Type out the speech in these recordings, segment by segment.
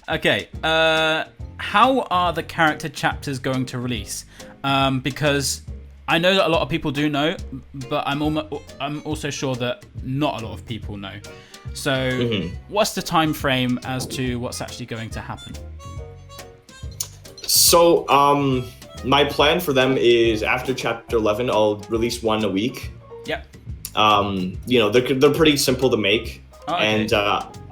Okay. How are the character chapters going to release? Because I know that a lot of people do know, but I'm also sure that not a lot of people know. So, what's the time frame as to what's actually going to happen? So, my plan for them is after Chapter 11, I'll release one a week. Yep. They're pretty simple to make. Oh, okay. And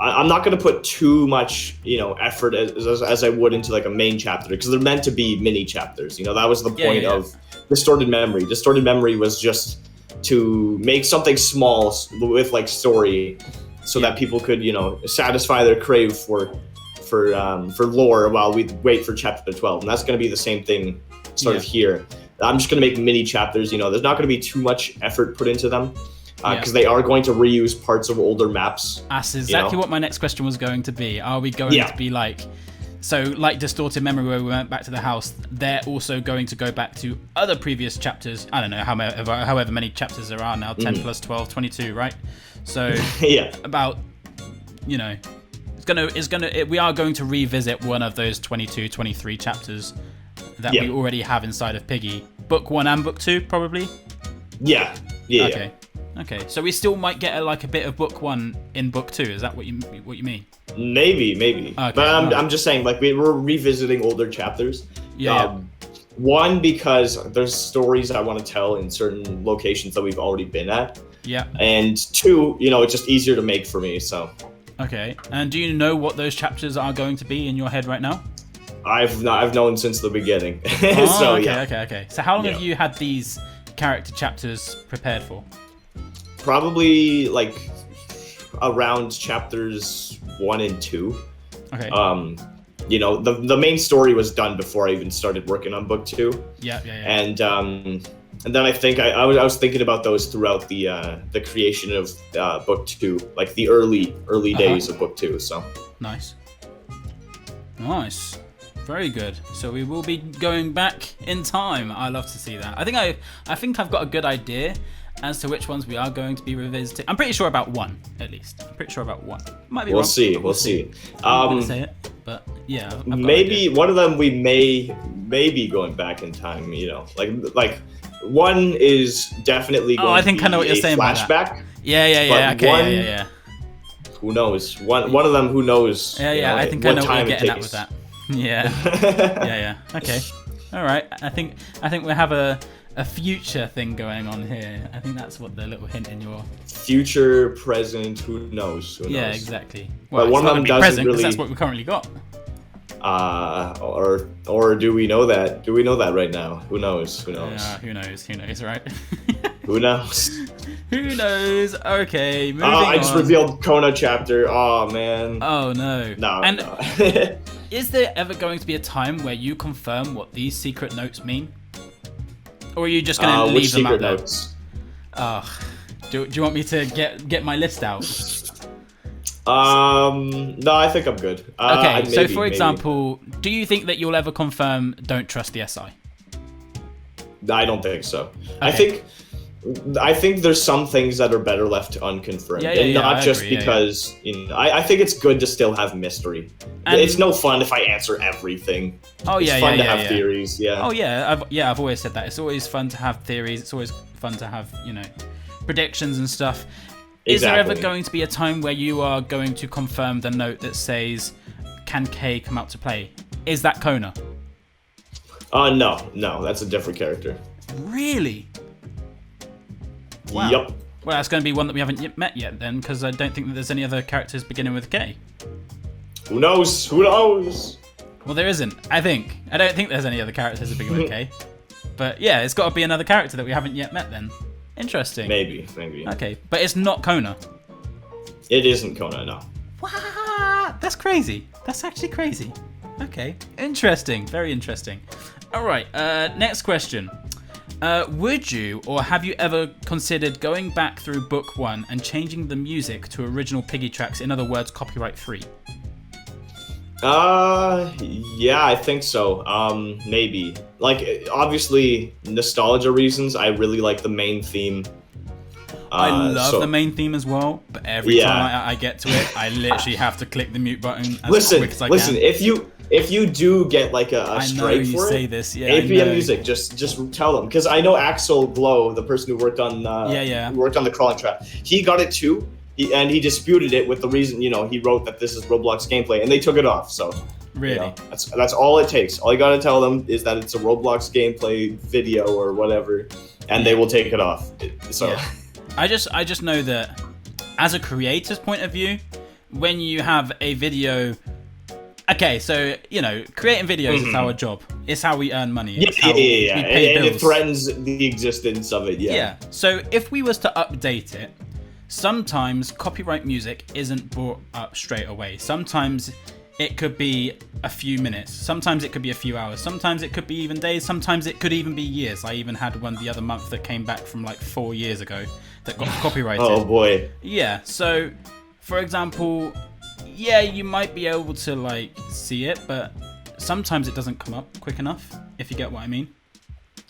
I'm not going to put too much, effort as I would into like a main chapter, because they're meant to be mini chapters. That was the point of Distorted Memory. Distorted Memory was just to make something small with like story, so that people could, satisfy their crave for lore while we wait for chapter 12. And that's going to be the same thing sort of here. I'm just going to make mini chapters. There's not going to be too much effort put into them. Because they are going to reuse parts of older maps. That's exactly what my next question was going to be. Are we going to be like Distorted Memory, where we went back to the house, they're also going to go back to other previous chapters? I don't know, however many chapters there are now, 10 plus 12, 22, right? So about, we are going to revisit one of those 22, 23 chapters that we already have inside of Piggy. Book 1 and Book 2, probably? Yeah. Okay, so we still might get a bit of Book 1 in Book 2. Is that what you mean? Maybe. Okay, But I'm just saying, like, we're revisiting older chapters. One, because there's stories I want to tell in certain locations that we've already been at. Yeah. And two, it's just easier to make for me, so. Okay, and do you know what those chapters are going to be in your head right now? I've known since the beginning. Okay. So how long have you had these character chapters prepared for? Probably like around chapters 1 and 2. Okay. The main story was done before I even started working on Book 2. Yeah. And then I think I was thinking about those throughout the creation of Book 2, like the early days of Book 2. So nice. Very good. So we will be going back in time. I love to see that. I think I've got a good idea as to which ones we are going to be revisiting. I'm pretty sure about one, at least. I'm pretty sure about one. Might be wrong. We'll see. I'm gonna say it, but yeah. Maybe one of them we may be going back in time. Like one is definitely going I think to be I know what you're saying flashback. About that. Yeah. Okay. Yeah. Who knows? One of them. Who knows? Yeah. I think I know what you're getting at with that. Yeah. Okay. All right. I think we have a future thing going on here. I think that's what the little hint in your future, present. Who knows? Yeah, exactly. Well, but one of them doesn't present, really. That's what we currently got. Or do we know that? Do we know that right now? Who knows? Who knows, right? Who knows? Who knows? Okay, moving I just on. revealed Kona chapter. Oh, man. Oh, no. No. Is there ever going to be a time where you confirm what these secret notes mean? Or are you just going to leave them out there? Notes? Do you want me to get my list out? No, I think I'm good. Okay, so for example, do you think that you'll ever confirm Don't Trust the SI? I don't think so. Okay. I think there's some things that are better left unconfirmed, and not just because I think it's good to still have mystery. And it's no fun if I answer everything. It's fun to have theories. Yeah. Oh yeah, I've always said that. It's always fun to have theories. It's always fun to have predictions and stuff. Exactly. Is there ever going to be a time where you are going to confirm the note that says, "Can K come out to play"? Is that Kona? No, that's a different character. Really? Wow. Yep. Well, that's going to be one that we haven't met yet then, because I don't think that there's any other characters beginning with K. Who knows? Well, there isn't, I think. I don't think there's any other characters that begin with K. But yeah, it's got to be another character that we haven't yet met then. Interesting. Maybe. Okay, but it's not Kona. It isn't Kona, no. What? That's crazy. That's actually crazy. Okay, interesting. Very interesting. All right, next question. Would you or have you ever considered going back through Book 1 and changing the music to original Piggy tracks, in other words, copyright free? Yeah, I think so. Maybe. Like, obviously, nostalgia reasons, I really like the main theme. I love the main theme as well, but every time I get to it, I literally have to click the mute button as quick as I can. Listen, if you do get like a strike for it, APM Music, just tell them, because I know Axel Glow, the person who worked on the crawling trap, he got it too, and he disputed it with the reason, he wrote that this is Roblox gameplay, and they took it off. So really, that's all it takes. All you gotta tell them is that it's a Roblox gameplay video or whatever, and they will take it off. So. Yeah. I just know that as a creator's point of view, when you have a video, okay, so creating videos is our job. It's how we earn money. It's how we pay bills. It threatens the existence of it. Yeah. So if we was to update it, sometimes copyright music isn't brought up straight away. Sometimes it could be a few minutes. Sometimes it could be a few hours. Sometimes it could be even days. Sometimes it could even be years. I even had one the other month that came back from like 4 years ago that got copyrighted. Oh boy. Yeah. So, for example, you might be able to like see it, but sometimes it doesn't come up quick enough. If you get what I mean.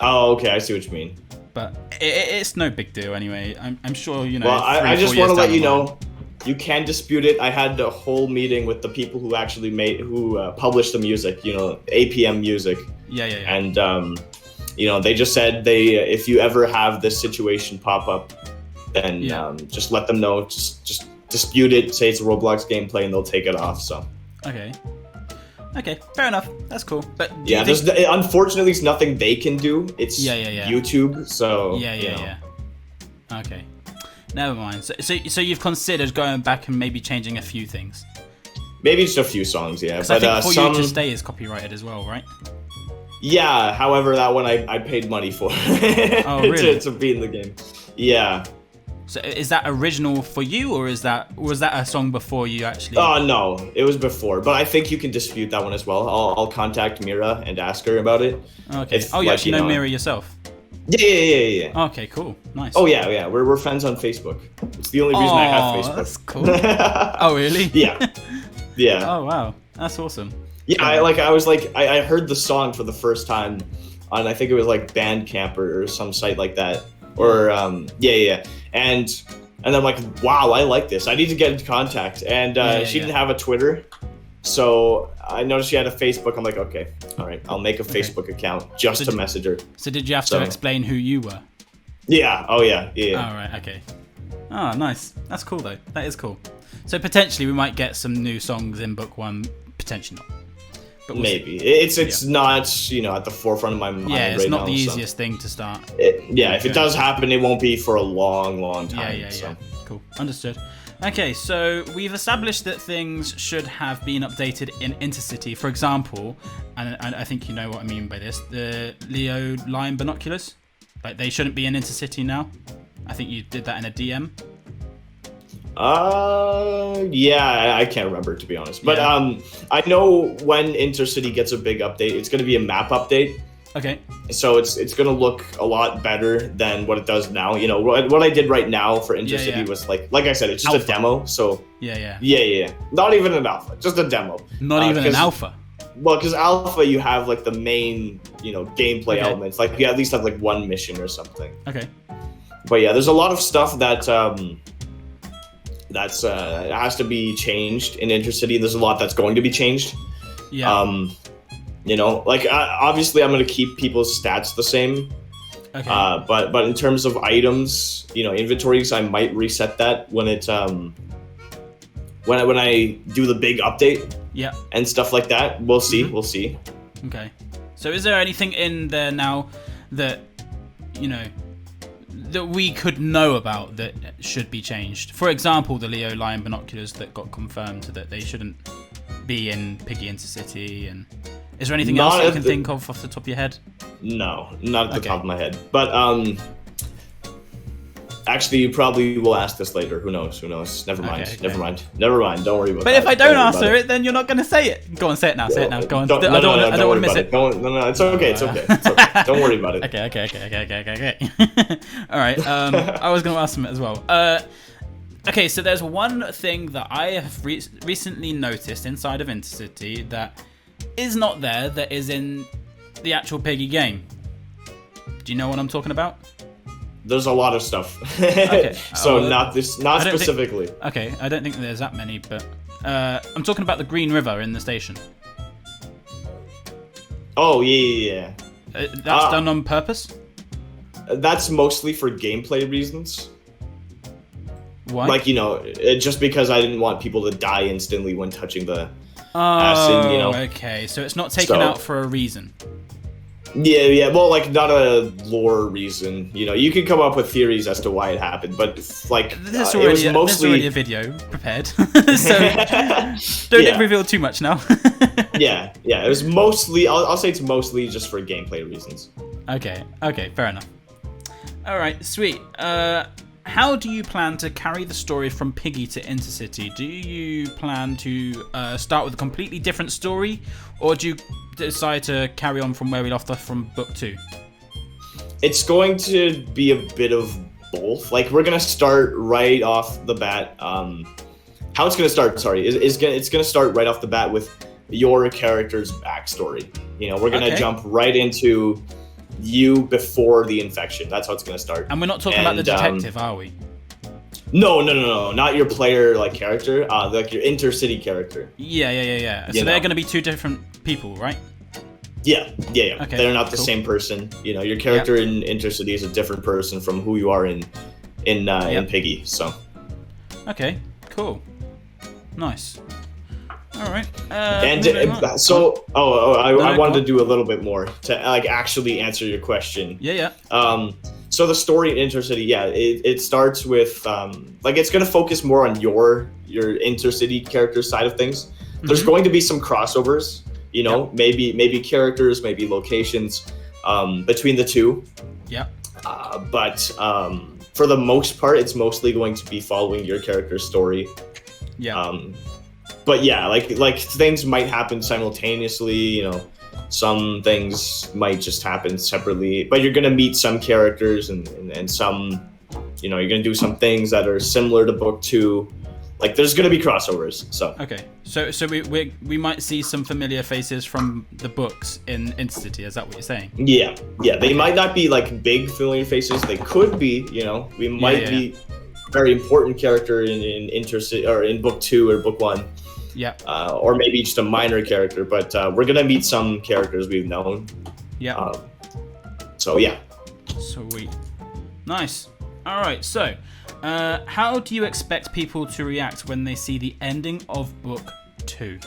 Oh, okay. I see what you mean. But it's no big deal anyway. I'm sure Well, I just want to let you know. You can dispute it. I had a whole meeting with the people who actually published the music, APM Music. Yeah. And, they just said if you ever have this situation pop up, then just let them know. Just dispute it, say it's a Roblox gameplay, and they'll take it off. So. Okay, fair enough. That's cool. But unfortunately, it's nothing they can do. It's YouTube. So. Yeah. Okay. Never mind. So you've considered going back and maybe changing a few things? Maybe just a few songs, yeah. But I think For You to Stay is copyrighted as well, right? Yeah, however, that one I paid money for. Oh, really? to be in the game. Yeah. So is that original for you, or was that a song before you actually? Oh, no, it was before. But I think you can dispute that one as well. I'll contact Mira and ask her about it. Okay. You actually know Mira yourself? Yeah. Okay, cool. Nice. Oh, yeah. We're friends on Facebook. It's the only reason I have Facebook. That's cool. Oh, really? Yeah. Oh, wow. That's awesome. Yeah, I heard the song for the first time on, I think it was like Bandcamp or some site like that. Or, yeah. And I'm like, wow, I like this. I need to get into contact. And she didn't have a Twitter. So I noticed she had a Facebook. I'm like, okay, all right, I'll make a Facebook account just to message her. So did you have to explain who you were? Yeah. Oh, yeah. All right. Okay. Oh, nice. That's cool, though. That is cool. So potentially we might get some new songs in book one. Potentially not. But maybe. It's not, at the forefront of my mind right now. Yeah, it's not the easiest thing to start. If it does happen, it won't be for a long, long time. Yeah. Cool. Understood. Okay, so we've established that things should have been updated in Intercity. For example, and I think you know what I mean by this, the Leo Lion binoculars. Like, they shouldn't be in Intercity now. I think you did that in a DM. Yeah, I can't remember, to be honest. But I know when Intercity gets a big update, it's going to be a map update. Okay. So it's going to look a lot better than what it does now. What I did right now for Intercity was like I said, it's just a demo. So yeah. Not even an alpha, just a demo. Not even an alpha. Well, because alpha, you have like the main, gameplay elements. Like you at least have like one mission or something. Okay. But yeah, there's a lot of stuff that has to be changed in Intercity. There's a lot that's going to be changed. Yeah. Obviously I'm going to keep people's stats the same. Okay. But in terms of items, inventories, I might reset that when it when I do the big update. Yeah. And stuff like that. We'll see. We'll see. Okay. So is there anything in there now that that we could know about that should be changed? For example, the Leo Lion binoculars that got confirmed that they shouldn't be in Piggy Intercity, and is there anything else that you can think of off the top of your head? No, not at the top of my head. But actually, you probably will ask this later. Who knows? Never mind. Okay. Never mind. Don't worry about it. But if I don't answer it, then you're not going to say it. Go on, say it now. Say it now. Go on. I don't want to miss it. No, it's okay. It's okay. Don't worry about it. Okay. All right. I was going to ask him as well. Okay, so there's one thing that I have recently noticed inside of Intercity that is not there, that is in the actual Piggy game. Do you know what I'm talking about? There's a lot of stuff. Okay. So not specifically. Okay, I don't think there's that many, but I'm talking about the Green River in the station. Oh, yeah. That's done on purpose? That's mostly for gameplay reasons. Why? Like, just because I didn't want people to die instantly when touching the acid, okay. So it's not taken out for a reason. Yeah. Well, like, not a lore reason. You can come up with theories as to why it happened, but like, there's already a video prepared, so don't reveal too much now. Yeah. It was mostly. I'll say it's mostly just for gameplay reasons. Okay. Fair enough. All right. Sweet. How do you plan to carry the story from Piggy to Intercity? Do you plan to start with a completely different story, or do you decide to carry on from where we left off from book 2? It's going to be a bit of both. Like, we're gonna start right off the bat. How it's gonna start? Sorry, it's gonna start right off the bat with your character's backstory. We're gonna jump right into you before the infection. That's how it's gonna start. And we're not talking about the detective, are we? No, not your player character. Like your Intercity character. Yeah. So they're gonna be two different people, right? Yeah. Okay, they're not the same person. Your character in Intercity is a different person from who you are in Piggy. So. Okay. Cool. Nice. All right. I wanted to do a little bit more to actually answer your question. Yeah. So the story in Intercity, it starts with it's gonna focus more on your Intercity character side of things. Mm-hmm. There's going to be some crossovers, maybe characters, maybe locations between the two. Yeah. But for the most part, it's mostly going to be following your character's story. Yeah. But yeah, like things might happen simultaneously, some things might just happen separately, but you're gonna meet some characters and some, you're gonna do some things that are similar to book 2. Like, there's gonna be crossovers. So okay, so we might see some familiar faces from the books in Intercity. Is that what you're saying? Yeah. They might not be like big familiar faces. They could be. We might be very important character in Intercity or in book 2 or book 1. Yeah. Or maybe just a minor character, but we're gonna meet some characters we've known. Yeah. So yeah. Sweet. Nice. All right. So, how do you expect people to react when they see the ending of book 2?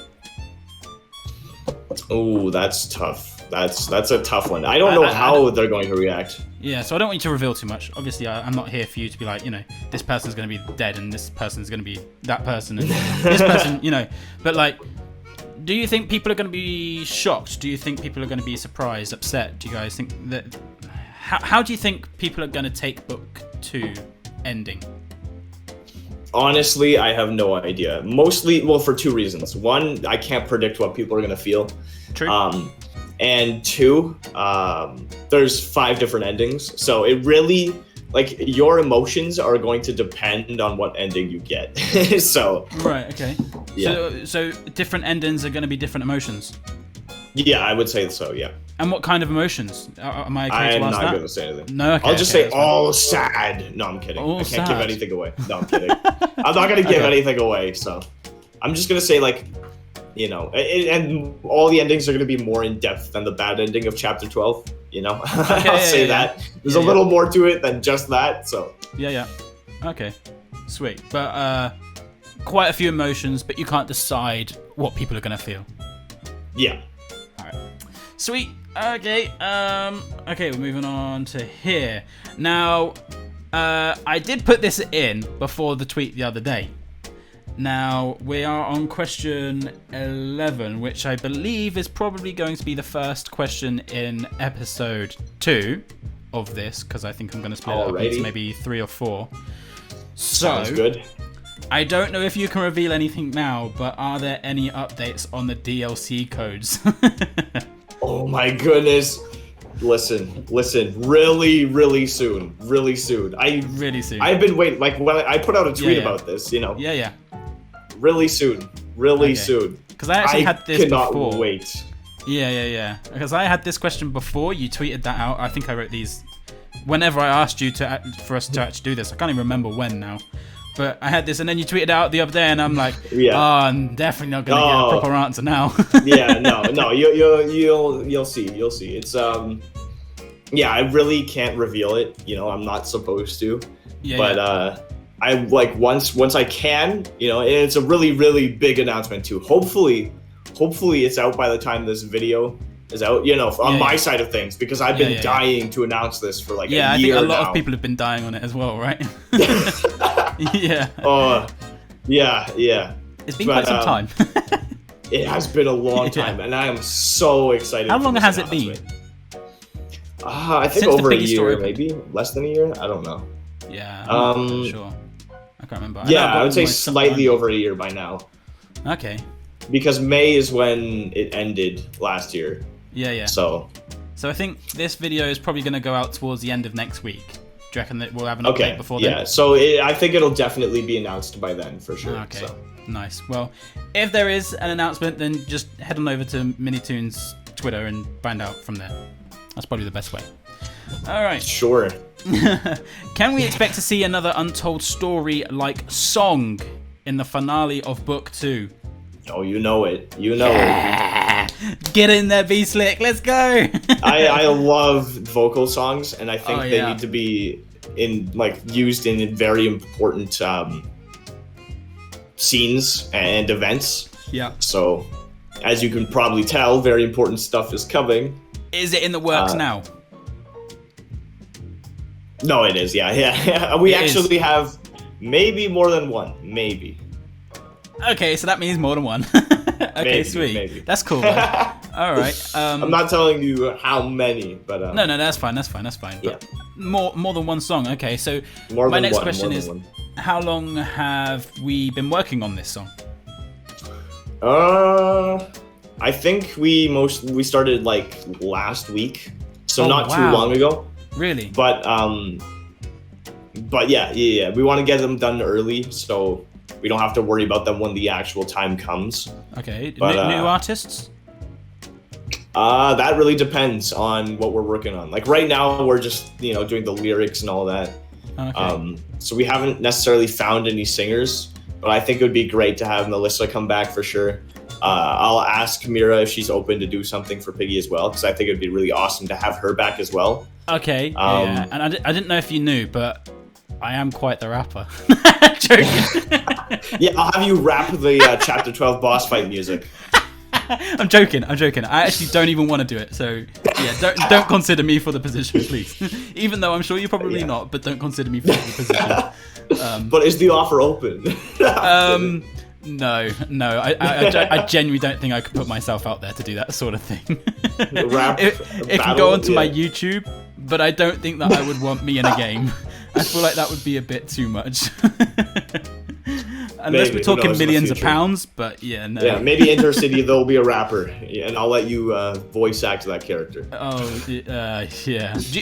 Oh, that's tough. That's a tough one. I don't know how they're going to react. Yeah, so I don't want you to reveal too much. Obviously, I'm not here for you to be like, this person's going to be dead and this person's going to be that person and this person, But like, do you think people are going to be shocked? Do you think people are going to be surprised, upset? Do you guys think that? How do you think people are going to take book 2 ending? Honestly, I have no idea. Mostly, for 2 reasons. One, I can't predict what people are going to feel. True. And 2, there's 5 different endings. So it really, your emotions are going to depend on what ending you get. So. Right, okay. Yeah. So different endings are going to be different emotions? Yeah, I would say so, yeah. And what kind of emotions? Am I okay to I'm ask not that? going to say anything. No, okay. I'll just say all sad. No, I'm kidding. I can't give anything away. No, I'm kidding. I'm not going to give anything away, so. I'm just going to say, and all the endings are going to be more in depth than the bad ending of chapter 12. I'll say that. There's a little more to it than just that. So yeah. Okay, sweet. But quite a few emotions, but you can't decide what people are going to feel. Yeah. All right. Sweet. Okay. Okay, we're moving on to here now. I did put this in before the tweet the other day. Now, we are on question 11, which I believe is probably going to be the first question in episode 2 of this, because I think I'm going to split it up into maybe 3 or 4. Sounds good. I don't know if you can reveal anything now, but are there any updates on the DLC codes? Oh my goodness. Listen, really soon. Really soon. I've been waiting, when I put out a tweet about this, Yeah. Really soon. Soon. Because I actually had this before. I cannot wait. Yeah. Because I had this question before you tweeted that out. I think I wrote these whenever I asked you for us to actually do this, I can't even remember when now. But I had this, and then you tweeted out the other day, and I'm like, I'm definitely not gonna get a proper answer now. no, you'll see. It's I really can't reveal it. I'm not supposed to. I like once I can, and it's a really, really big announcement too. Hopefully it's out by the time this video is out, on my side of things, because I've been dying to announce this for like a year now. I think a lot of people have been dying on it as well, right? Yeah. It's been quite some time. It has been a long time, and I am so excited. How long has it been? I think over a year, maybe less than a year. I don't know. Yeah, I'm not sure. I can't remember. I would say slightly over a year by now. Okay. Because May is when it ended last year. Yeah. So I think this video is probably going to go out towards the end of next week. Do you reckon that we'll have an update before then? Yeah, so I think it'll definitely be announced by then for sure. Okay, nice. Well, if there is an announcement, then just head on over to MiniToon's Twitter and find out from there. That's probably the best way. All right. Sure. Can we expect to see another Untold Story-like song in the finale of Book 2? Oh, you know it. Get in there, B-Slick. Let's go. I love vocal songs, and I think they need to be used in very important scenes and events. Yeah. So, as you can probably tell, very important stuff is coming. Is it in the works now? No, it is. Yeah. We actually have maybe more than one. Maybe. Okay, so that means more than one. Okay, maybe, sweet. Maybe. That's cool. All right. I'm not telling you how many, but no, that's fine. But more than one song. Okay, so my next question is, how long have we been working on this song? I think we started like last week, so not too long ago. Really? But yeah. We want to get them done early, so we don't have to worry about them when the actual time comes. Okay. But, new artists? That really depends on what we're working on. Like right now, we're just doing the lyrics and all that. Okay. So we haven't necessarily found any singers, but I think it would be great to have Melissa come back for sure. I'll ask Mira if she's open to do something for Piggy as well, because I think it'd be really awesome to have her back as well. Okay. Yeah. And I didn't know if you knew, but I am quite the rapper. Joking. Yeah, I'll have you rap the Chapter 12 boss fight music. I'm joking. I actually don't even want to do it. So yeah, don't consider me for the position, please. Even though I'm sure you're probably not, but don't consider me for the position. But is the offer open? No. I genuinely don't think I could put myself out there to do that sort of thing. It can go onto my YouTube, but I don't think that I would want me in a game. I feel like that would be a bit too much. Unless we're talking millions of pounds, but yeah, no. Yeah, maybe Intercity there'll be a rapper, and I'll let you voice act that character. Oh, yeah.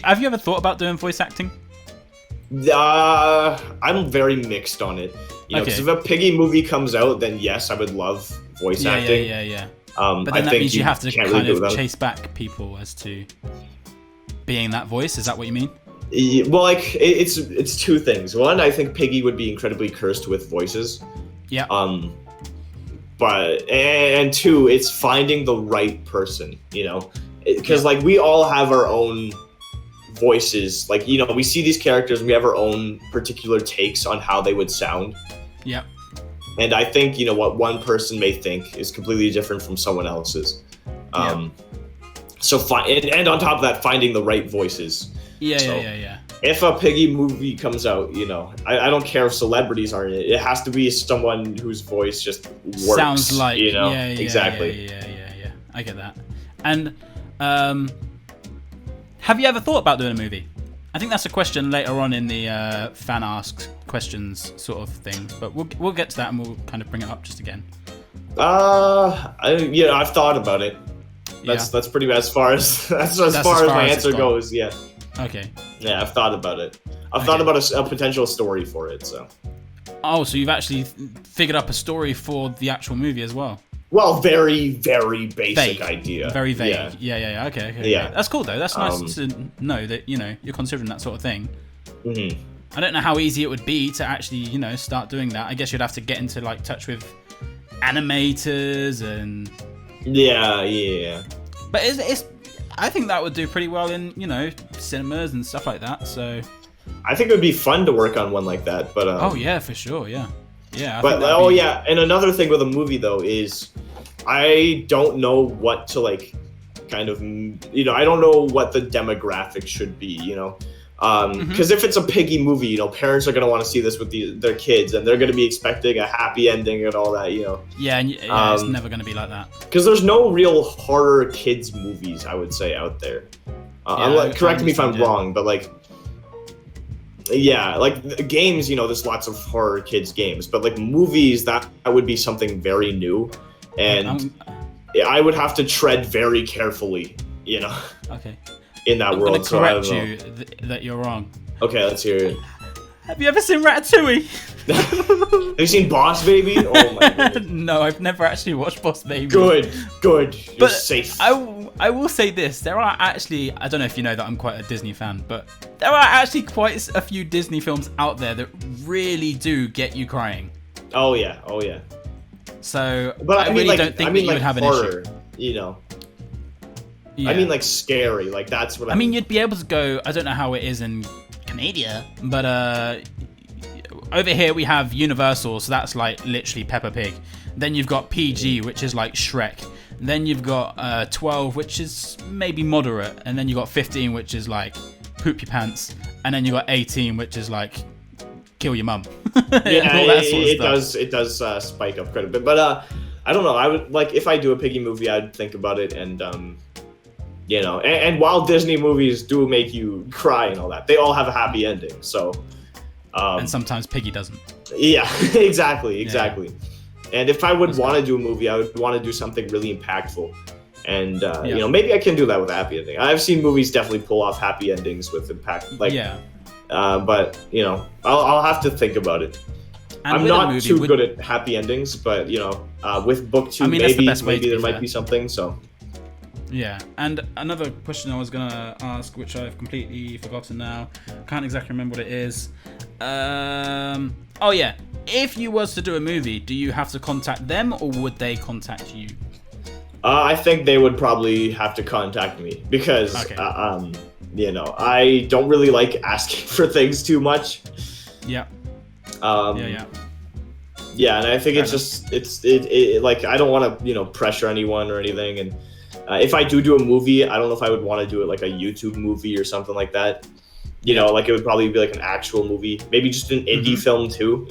Have you ever thought about doing voice acting? I'm very mixed on it. Because if a Piggy movie comes out, then yes, I would love voice acting. Yeah. But then that means you have to kind of chase back people as to being that voice. Is that what you mean? Well, like it's two things. One, I think Piggy would be incredibly cursed with voices. Yeah. But two, it's finding the right person. Because like we all have our own voices. Like we see these characters and we have our own particular takes on how they would sound. Yeah. And I think what one person may think is completely different from someone else's. So and on top of that, finding the right voices. Yeah. If a Piggy movie comes out, I don't care if celebrities are in it. It has to be someone whose voice just works. Sounds like exactly. Yeah. I get that. And have you ever thought about doing a movie? I think that's a question later on in the fan asked questions sort of thing, but we'll get to that and we'll kind of bring it up just again. I've thought about it. That's pretty as far as my answer goes. Yeah. Okay. Yeah, I've thought about it. I've thought about a potential story for it. So. Oh, so you've actually figured up a story for the actual movie as well? Well, very, very basic Vague. idea. Very vague. Yeah. Okay. Yeah. That's cool though. That's nice to know that you're considering that sort of thing. Mm-hmm. I don't know how easy it would be to actually start doing that. I guess you'd have to get into like touch with animators and. Yeah. But it's I think that would do pretty well in cinemas and stuff like that. So. I think it would be fun to work on one like that, but. Oh yeah, for sure. Yeah. Yeah. And another thing with a movie though is, I don't know what to like, kind of, I don't know what the demographic should be, because if it's a piggy movie, parents are gonna want to see this with their kids, and they're gonna be expecting a happy ending and all that, Yeah, it's never gonna be like that. Because there's no real horror kids movies, I would say, out there. Correct me if I'm wrong, but like. Yeah, like games, there's lots of horror kids games, but like movies, that would be something very new, and I would have to tread very carefully, Okay. in that world. I'm gonna correct you that you're wrong. Okay, let's hear it. Have you ever seen Ratatouille? Have you seen Boss Baby? Oh my god. No, I've never actually watched Boss Baby. Good. You're safe. I will say this. There are actually, I don't know if you know that I'm quite a Disney fan, but there are actually quite a few Disney films out there that really do get you crying. Oh yeah. So, but I really don't think that you would have horror, an issue. Yeah. I mean like scary, like that's what I mean, you'd be able to go, I don't know how it is in Canada, but over here we have Universal, so that's like literally Peppa Pig. Then you've got PG, which is like Shrek. Then you've got 12, which is maybe moderate, and then you've got 15, which is like poop your pants, and then you've got 18, which is like kill your mum. Yeah, it does spike up quite a bit, but I don't know. I would like, if I do a piggy movie, I'd think about it, and and while Disney movies do make you cry and all that, they all have a happy ending. So, and sometimes Piggy doesn't. Yeah, exactly. Yeah. And if I would want to do a movie, I would want to do something really impactful. And maybe I can do that with a happy ending. I've seen movies definitely pull off happy endings with impact. Like, but I'll have to think about it. And I'm not too good at happy endings, but with book 2, maybe there might be something. So. Yeah, and another question I was gonna ask, which I've completely forgotten now. Can't exactly remember what it is. Oh yeah, if you was to do a movie, do you have to contact them or would they contact you? I think they would probably have to contact me because, I don't really like asking for things too much. Yeah. Yeah, and I think it's like I don't want to pressure anyone or anything, and. If I do a movie, I don't know if I would want to do it like a YouTube movie or something like that. Like it would probably be like an actual movie, maybe just an indie film too.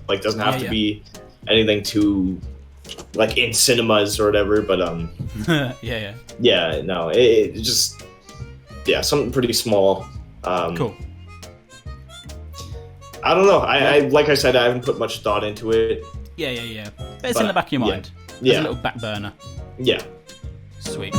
Like doesn't have to be anything too like in cinemas or whatever. But no, it just something pretty small. Cool. I don't know. I like I said, I haven't put much thought into it. Yeah. But it's in the back of your mind. There's a little back burner. Yeah. Sweet.